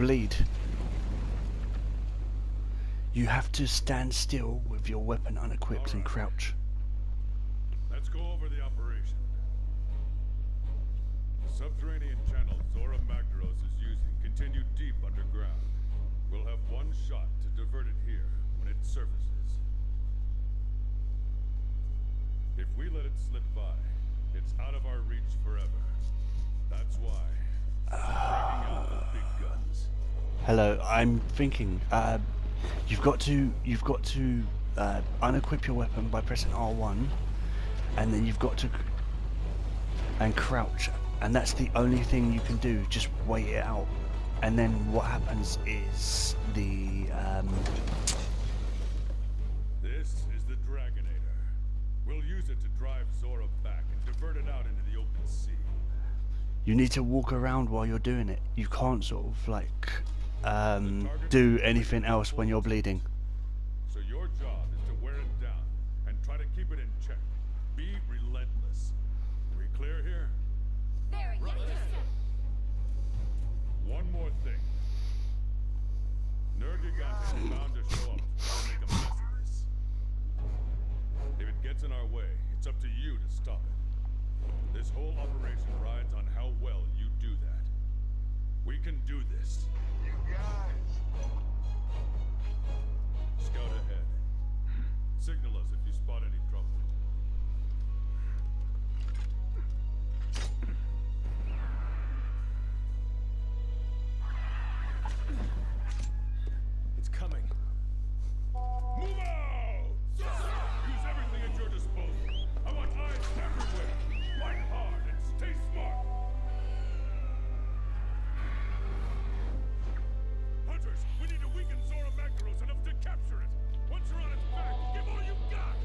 bleed. You have to stand still with your weapon unequipped and crouch. Let's go over the operation. The subterranean channel Zorah Magdaros is using continue deep underground. We'll have one shot to divert it here when it surfaces. If we let it slip by, it's out of our reach forever. That's why breaking out the big guns. Hello, I'm thinking. You've got to unequip your weapon by pressing R1, and then you've got to crouch, and that's the only thing you can do. Just wait it out, and then what happens is the This is the Dragonator. We'll use it to drive Zorah back and divert it out into the open sea. you need to walk around while you're doing it. You can't sort of like do anything else when you're bleeding. So your job is to wear it down and try to keep it in check. Be relentless. We clear here? Very yes, sir. One more thing. Nergigant is bound to show up to make a mess of this. If it gets in our way, it's up to you to stop it. This whole operation rides on how well you do that. We can do this. You guys. Scout ahead. Signal us if you spot any trouble. It's coming. Move out! Use everything at your disposal. I want eyes everywhere. Fight hard and stay smart. Hunters, we need to weaken Zorah Magdaros enough to capture it. Once you're on its back, give all you've got.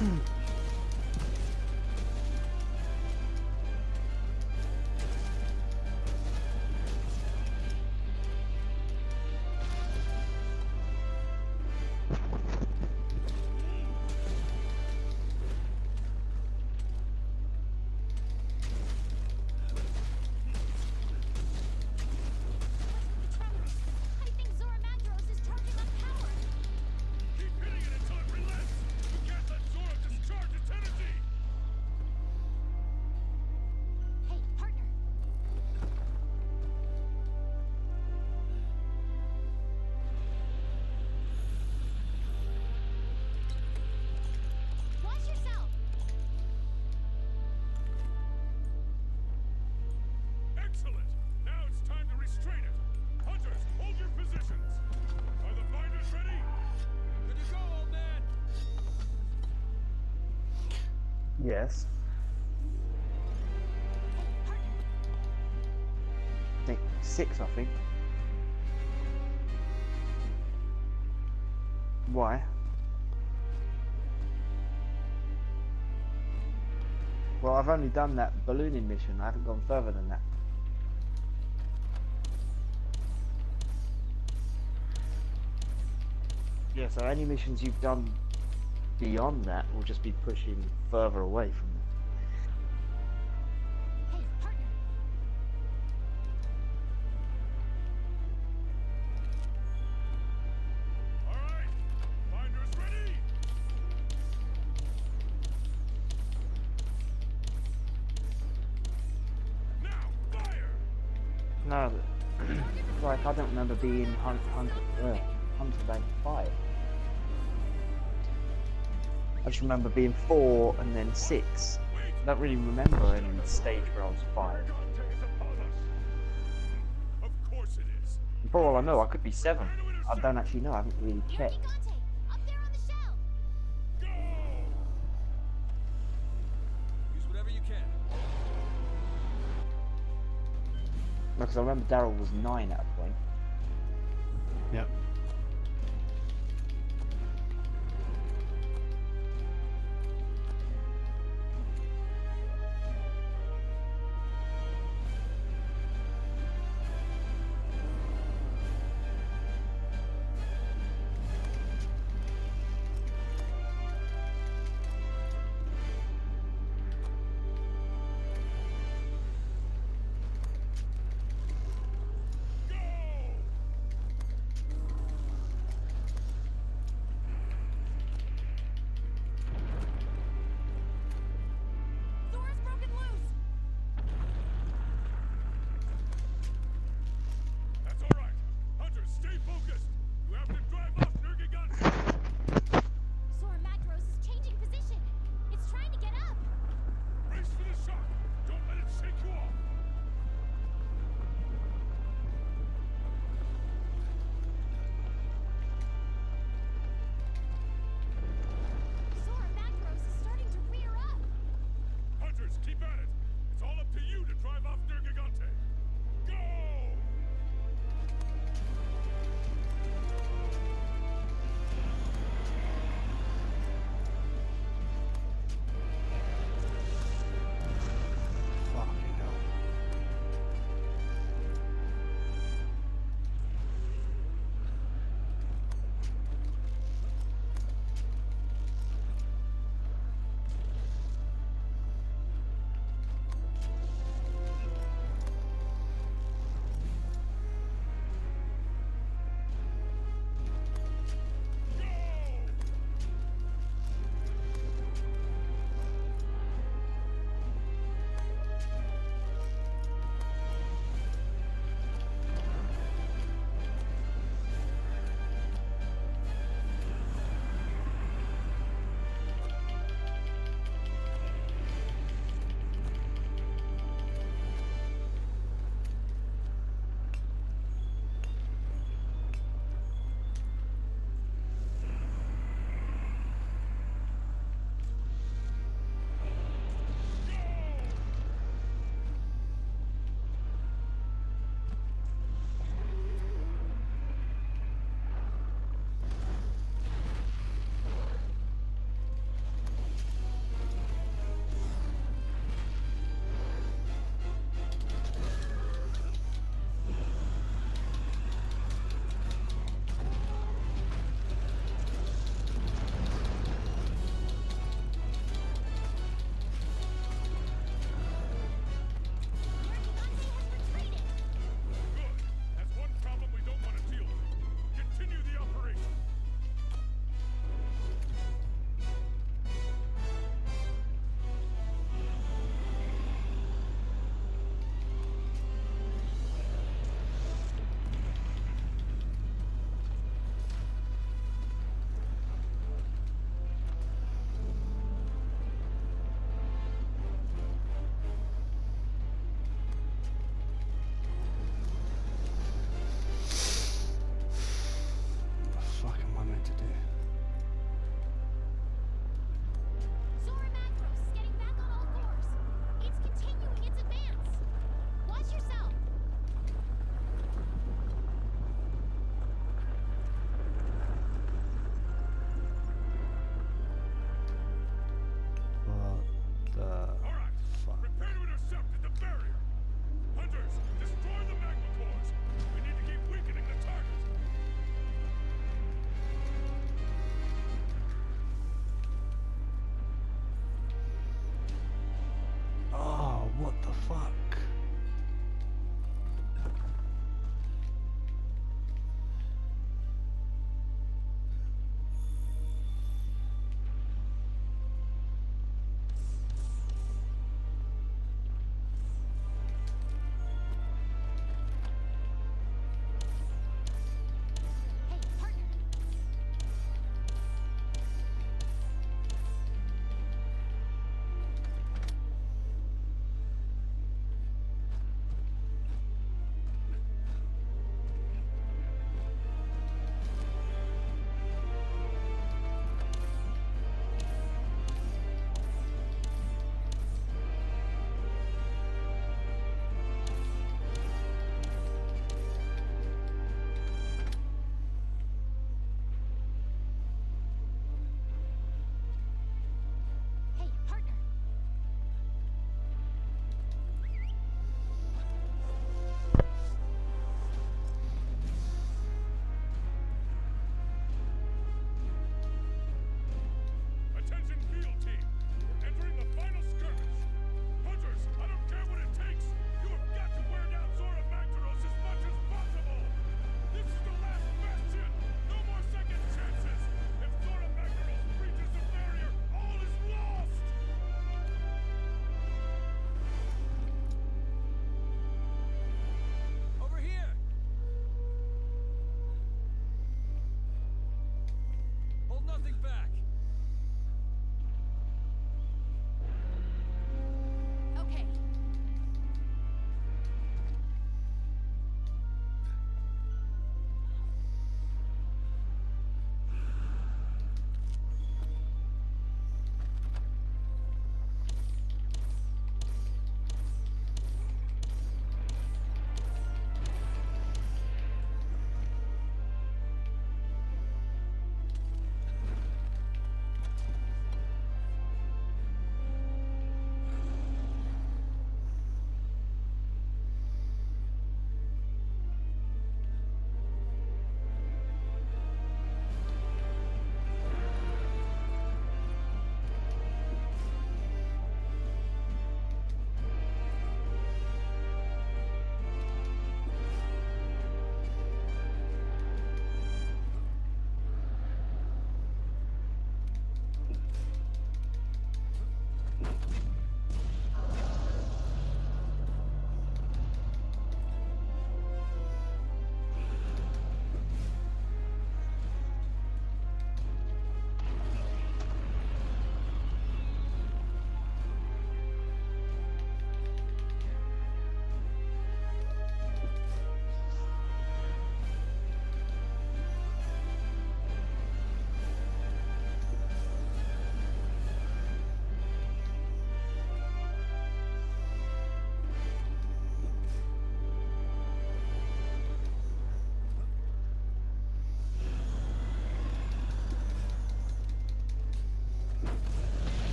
I think Zorah Magdaros is charging up power. Keep hitting it until it relents! You can't let Zorah discharge its energy! Hey, partner. Watch yourself. Excellent! Now it's time to restrain it! Hunters, hold your positions! Are the binders ready? Good to go, old man! Yes. Hey, partner. I think 6, I think. Why? Well, I've only done that ballooning mission. I haven't gone further than that. Yeah, so any missions you've done beyond that will just be pushing further away from it. Hey, partner. All right! Binders ready! Now, fire! No, like I don't remember being Hunter Bank 5. I just remember being 4 and then 6. I don't really remember any stage where I was 5. Dante is upon us! Of course it is! For all I know, I could be 7. I don't actually know. I haven't really Your checked. Gigante, up there on the shelf. Go! Use whatever you can. Because I remember Daryl was 9 at a point. Yep. Go!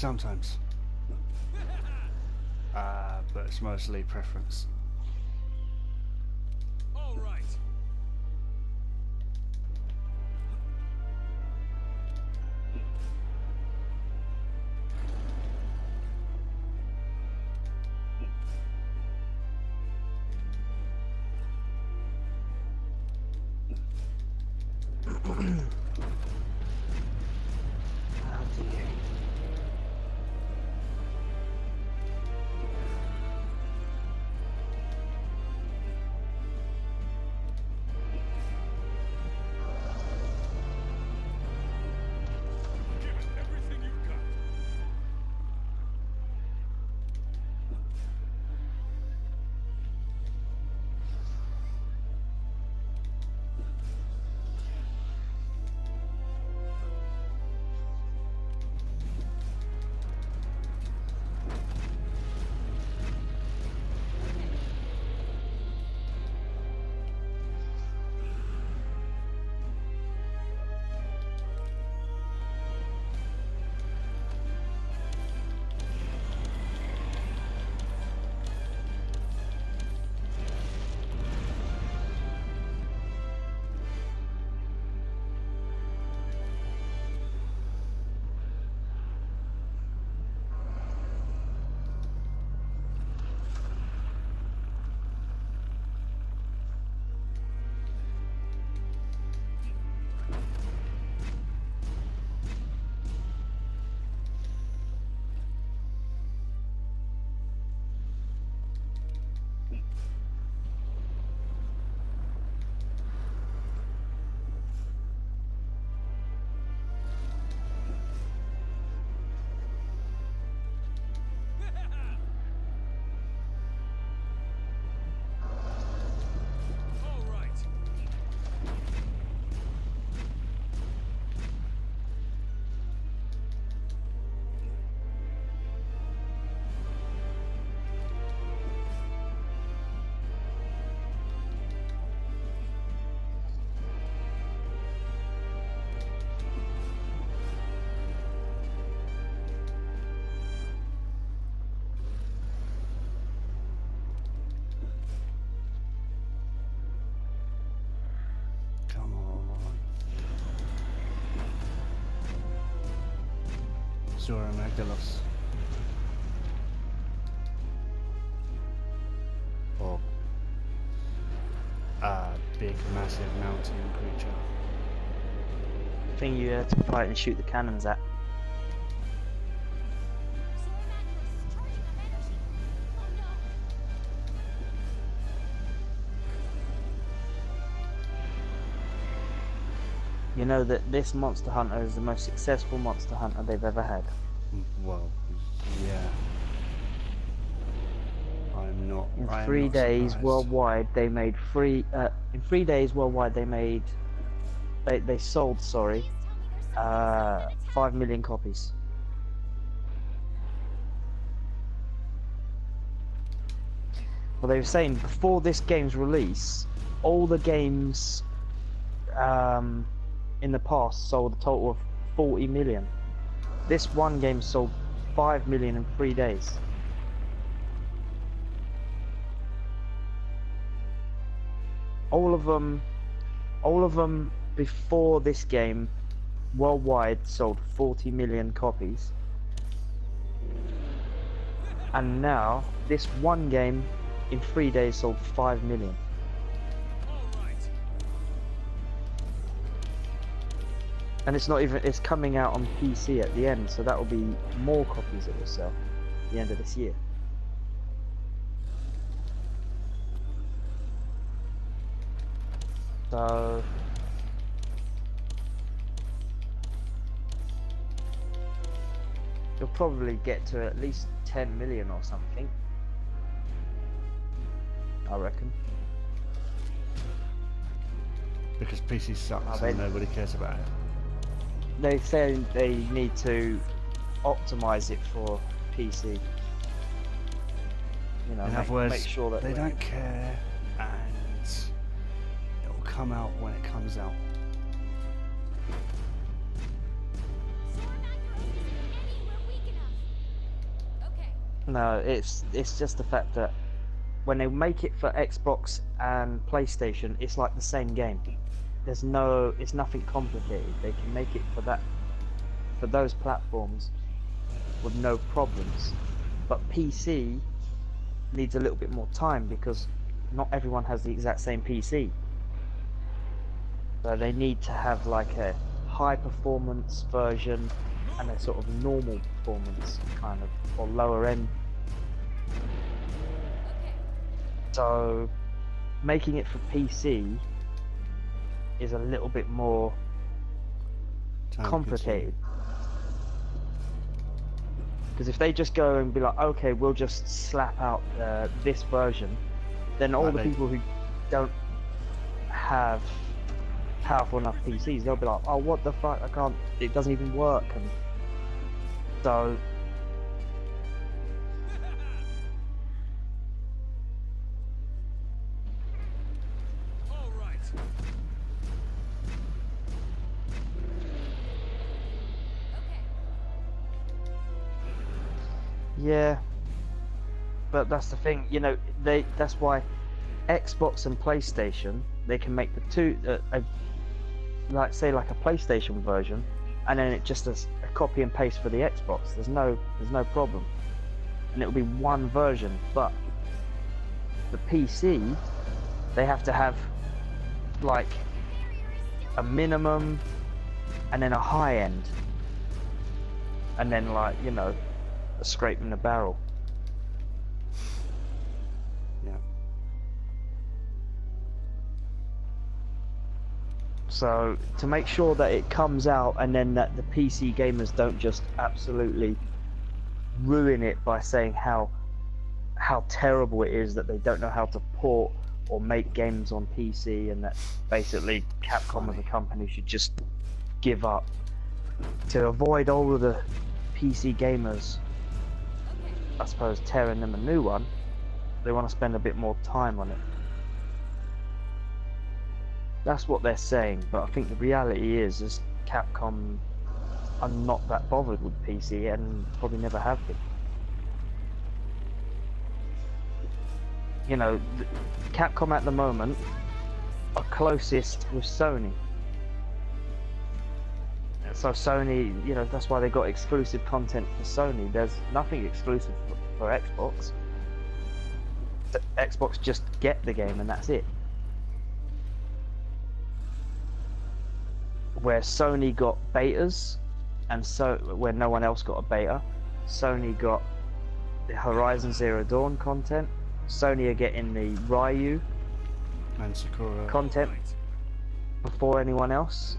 Sometimes. But it's mostly preference. All right. Oh dear. Give it everything you've got. All right. Come on. Zorah Magdaros. Or big, massive mountain creature. Thing you had to fight and shoot the cannons at. Zorah Magdaros is charging up energy. Oh no. You know that this monster hunter is the most successful monster hunter they've ever had. Well, yeah. I'm not. In I am 3 not days surprised. worldwide, they made in 3 days worldwide, they made. They sold, sorry, Please tell me there's something else. 5 million copies. Well, they were saying before this game's release, all the games in the past sold a total of 40 million. This one game sold 5 million in 3 days. All of them before this game worldwide sold 40 million copies. And now, this one game in 3 days sold 5 million. All right. And it's not even, it's coming out on PC at the end, so that will be more copies it will sell at the end of this year. So you'll probably get to at least 10 million or something, I reckon. Because PC sucks Oh, and nobody cares about it. They say they need to optimize it for PC. You know, In other make words, sure that they don't care, and it'll come out when it comes out. Zorah Magdaros isn't anywhere weak enough. No, it's just the fact that when they make it for Xbox and PlayStation, it's like the same game. It's nothing complicated. They can make it for those platforms with no problems. But PC needs a little bit more time because not everyone has the exact same PC. So they need to have like a high performance version and a sort of normal performance kind of, or lower end. Okay. So making it for PC is a little bit more Time complicated. Because if they just go and be like, okay, we'll just slap out this version, then all Like the they- people who don't have powerful enough PCs, they'll be like, oh, what the fuck, I can't, it doesn't even work. And so All right. Okay. yeah, but that's the thing, you know, that's why Xbox and PlayStation, they can make the two, like say like a PlayStation version, and then it just as a copy and paste for the Xbox. There's no problem, and it'll be one version. But the PC, they have to have like a minimum, and then a high end, and then like, you know, a scrape in the barrel. Yeah. So to make sure that it comes out and then that the PC gamers don't just absolutely ruin it by saying how terrible it is that they don't know how to port or make games on PC, and that basically Capcom as a company should just give up. To avoid all of the PC gamers, Okay. I suppose, tearing them a new one, they want to spend a bit more time on it. That's what they're saying, but I think the reality is Capcom are not that bothered with PC and probably never have been. You know, Capcom at the moment are closest with Sony. So Sony, you know, that's why they got exclusive content for Sony. There's nothing exclusive for Xbox. Xbox just get the game and that's it. Where Sony got betas, and so where no one else got a beta, Sony got the Horizon Zero Dawn content. Sony are getting the Ryu And Sakura. content Right. before anyone else.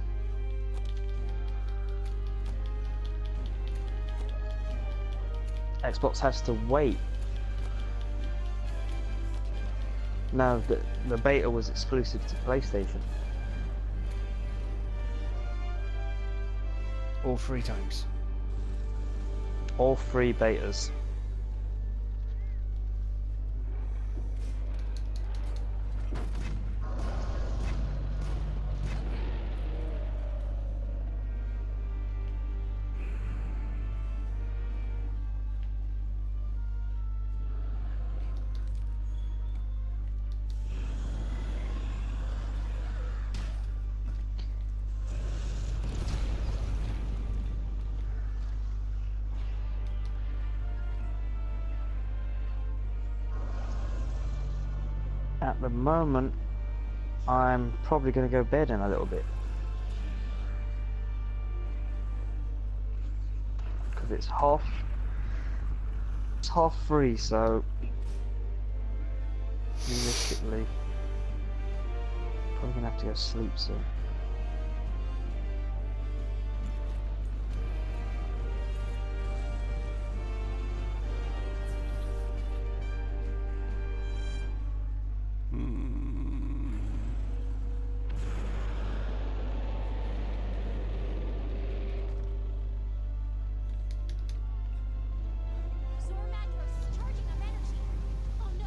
Xbox has to wait. No, the beta was exclusive to PlayStation. All 3 times. All 3 betas. At the moment, I'm probably going to go bed in a little bit. Because it's half 3, so realistically, probably going to have to go sleep soon. Zorah Magdaros is charging up energy. Oh no.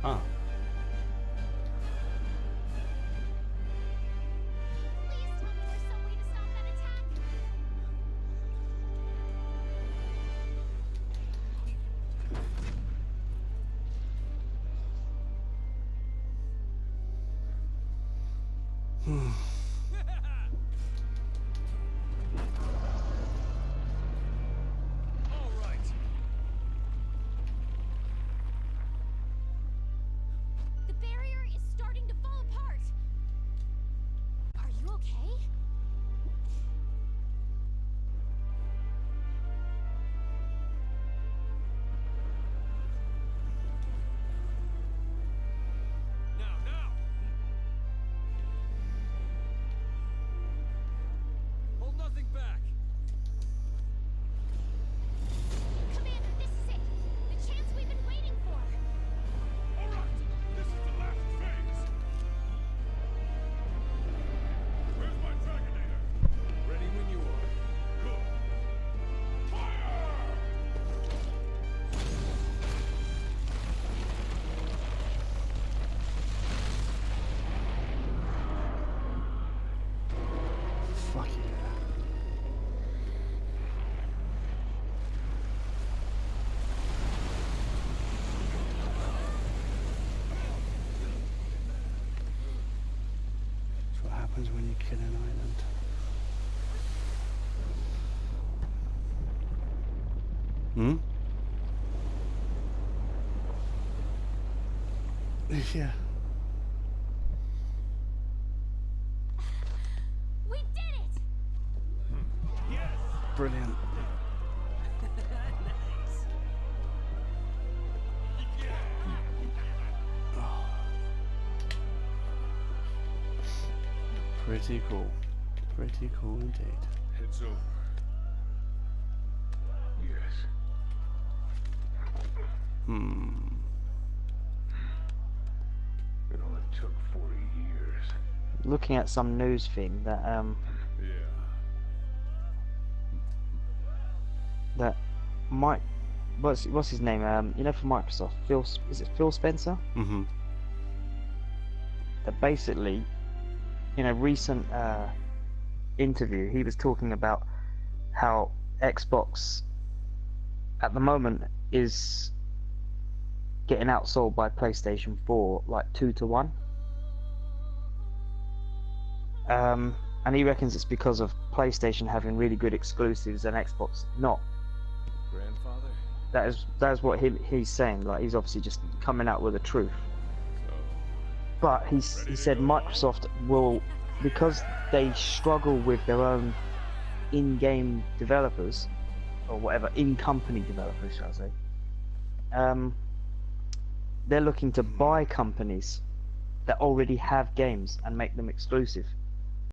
Ah. Please tell me there's some way to stop that attack. All right. The barrier is starting to fall apart. Are you okay? Now. Hold nothing back. Commander, this is it. The chance we've been waiting for. All right, this is the last phase. Where's my Dragonator? Ready when you are. Good. Fire! Fuck yeah. That's what happens when you kill an island. Hmm? Yeah. We did it! Brilliant. Pretty cool. Pretty cool indeed. It's over. Yes. Hmm. It only took 40 years. Looking at some news thing that Yeah. that Mike, what's his name? You know, for Microsoft, is it Phil Spencer? Mm-hmm. That basically, in a recent interview, he was talking about how Xbox at the moment is getting outsold by PlayStation 4 like 2-1. And he reckons it's because of PlayStation having really good exclusives and Xbox not. Grandfather? That is what he's saying. Like, he's obviously just coming out with the truth. So, But he said Microsoft will, because they struggle with their own in-game developers, or whatever, in-company developers, shall I say. They're looking to buy companies that already have games and make them exclusive.